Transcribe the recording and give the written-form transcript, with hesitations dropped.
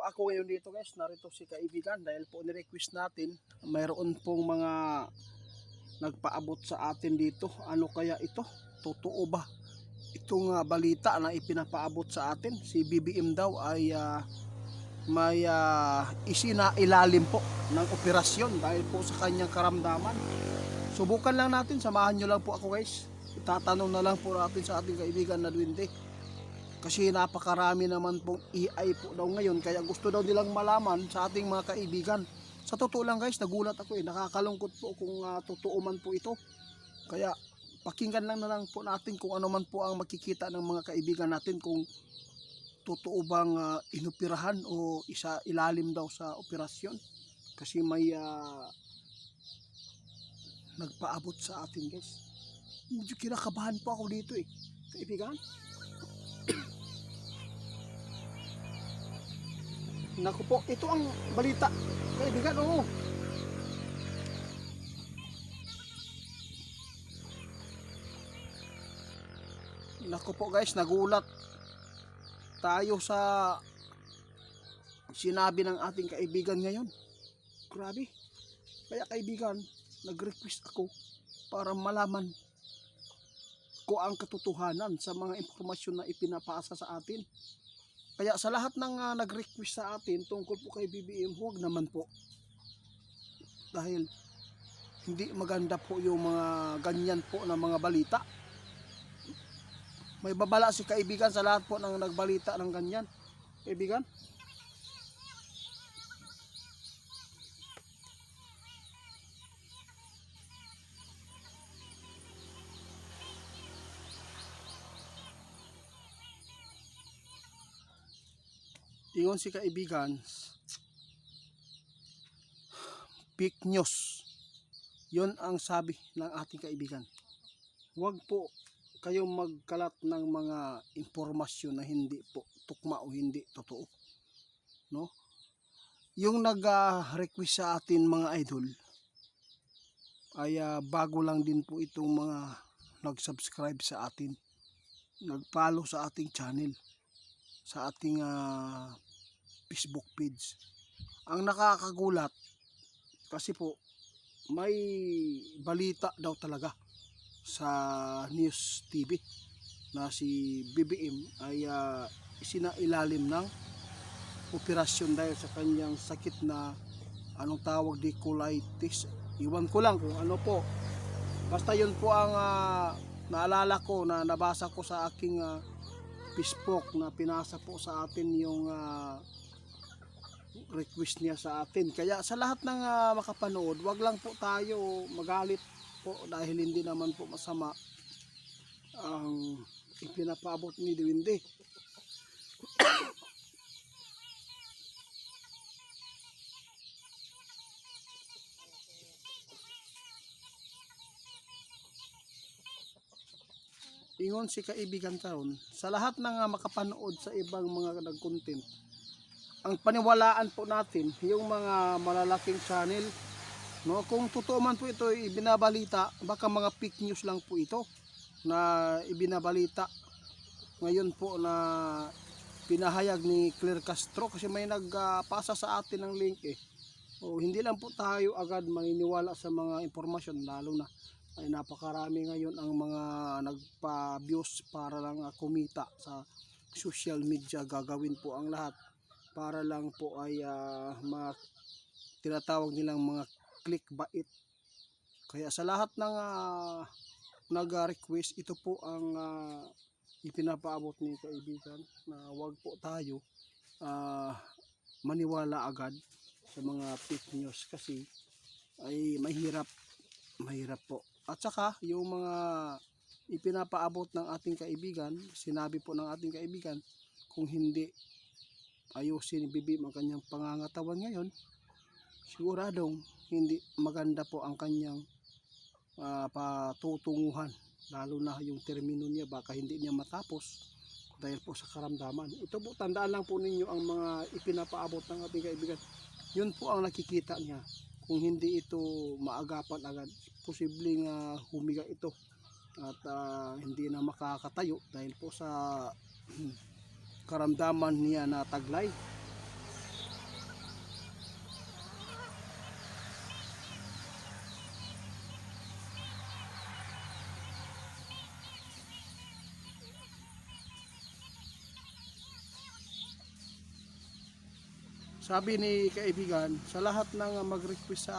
ako ngayon dito guys, narito si kaibigan dahil po ni-request natin, mayroon pong mga nagpaabot sa atin dito. Ano kaya ito? Totoo ba itong balita na ipinapaabot sa atin? Si BBM daw ay may isinailalim po ng operasyon dahil po sa kanyang karamdaman. Subukan lang natin, samahan nyo lang po ako guys. Itatanong na lang po natin sa ating kaibigan na Duwende. Kasi napakarami naman pong AI po daw ngayon, kaya gusto daw nilang malaman sa ating mga kaibigan. Sa totoo lang guys, nagulat ako nakakalungkot po kung totoo man po ito. Kaya pakinggan lang na lang po natin kung ano man po ang makikita ng mga kaibigan natin, kung totoo bang inoperahan o isa ilalim daw sa operasyon. Kasi may nagpaabot sa atin guys. Medyo kinakabahan po ako dito kaibigan. Naku po, ito ang balita kaibigan. Oo, naku po guys, nagulat tayo sa sinabi ng ating kaibigan ngayon. Grabe. Kaya kaibigan, nag-request ako para malaman ko ang katotohanan sa mga impormasyon na ipinapasa sa atin. Kaya sa lahat ng nag-request sa atin tungkol po kay BBM, huwag naman po. Dahil hindi maganda po yung mga ganyan po na mga balita. May babala si kaibigan sa lahat po ng nagbalita ng ganyan. Kaibigan? Ingon si kaibigan, fake news. Yun ang sabi ng ating kaibigan. Huwag po kayong magkalat ng mga impormasyon na hindi po tukma o hindi totoo. No? Yung nag-request sa atin mga idol, ay bago lang din po itong mga nag-subscribe sa atin, nag-follow sa ating channel, sa ating Facebook page. Ang nakakagulat kasi po may balita daw talaga sa News TV na si BBM ay isinailalim ng operasyon dahil sa kanyang sakit na anong tawag di colitis. Iwan ko lang kung ano po. Basta yun po ang naalala ko na nabasa ko sa aking Facebook na pinasa po sa atin yung request niya sa atin. Kaya sa lahat ng makapanood, wag lang po tayo magalit po dahil hindi naman po masama ang ipinapaabot ni Duwende. Ingon si kaibigan karon, sa lahat ng makapanood sa ibang mga nag-content, ang paniwalaan po natin yung mga malalaking channel, no? Kung totoo man po ito ibinabalita, baka mga fake news lang po ito na ibinabalita ngayon po na pinahayag ni Claire Castro, kasi may nagpasa sa atin ng link o hindi lang po tayo agad maniniwala sa mga impormasyon, lalo na ay napakarami ngayon ang mga nagpa-views para lang kumita sa social media. Gagawin po ang lahat para lang po ay tinatawag nilang mga clickbait. Kaya sa lahat ng nag-request, ito po ang ipinapaabot ni kaibigan na wag po tayo maniwala agad sa mga fake news, kasi ay mahirap po. At saka yung mga ipinapaabot ng ating kaibigan, sinabi po ng ating kaibigan, kung hindi ayusin ni BBM ang kanyang pangangatawan ngayon, siguradong hindi maganda po ang kanyang patutunguhan, lalo na yung termino niya, baka hindi niya matapos dahil po sa karamdaman. Ito po, tandaan lang po ninyo ang mga ipinapaabot ng ating kaibigan. Yun po ang nakikita niya. Kung hindi ito maagapan agad, posibleng humiga ito at hindi na makakatayo dahil po sa karamdaman niya na taglay. sabi ni kaibigan, sa lahat ng mag-request sa